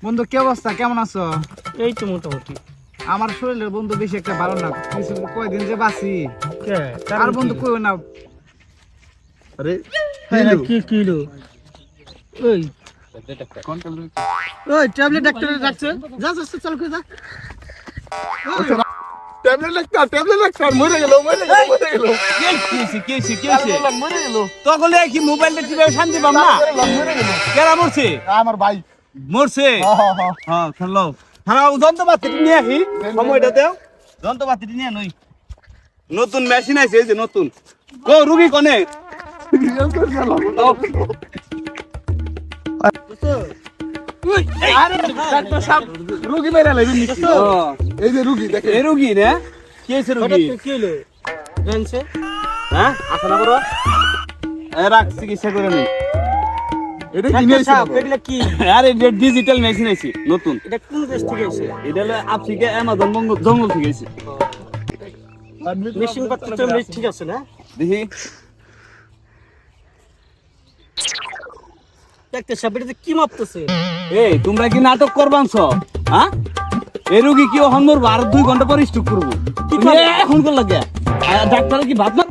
বন্ধু কি অবস্থা, কেমন আছো? এই তো মোটামুটি। আমার শরীরের বন্ধু বেশি একটা ভালো না, কিছু কয়দিন যে বাঁচি। কে আর বন্ধু কইও না। আরে কি কিলো ওই ওই ট্যাবলেট ডাক্তার ডাকছে, যা যা চল করে যা। ট্যাবলেট লাগতার মরে গেল মরে গেল তখন কি মোবাইলটা টিপে শান্তি পাম না? কেরা মরছে? আমার ভাই মরছে? হ্যাঁ খেলো হ্যাঁ, যন্ত্রপাতিটি নিয়ে আসি, সময়টা দেও। যন্ত্রপাতিটি নিয়ে নই, নতুন মেশিন আছে এই যে নতুন। কো রুগী কোনে? ডাক্তার সাহেব রোগী মেরে লাইবেন নাকি? এই যে রোগী দেখেন, এই রুগী না কি হয়েছে? রুগী কি হলো জানছে? হ্যাঁ আসা না বড় রাখ, চিকিৎসা করে নি। এটা কি ডাক্তার নিয়েছে সাহেব এগুলা কি? আরে ডিজিটাল মেশিন আছে নতুন। এটা কোন দেশ থেকে এসেছে? এটা হলো আফ্রিকা অ্যামাজন জঙ্গল থেকে এসেছে। মেশিন পত্র তো ঠিক আছে না? দেখি ডাক্তার সাহেব এটা কি মাপতেছে? এই তোমরা কি নাটক করবানছ? হ্যাঁ এই রুগী কি হন মরবো, আর 2 ঘন্টা পরে স্ট্রোক করবো। তুমি এখন কর লাগে ডাক্তার কি ভাবনা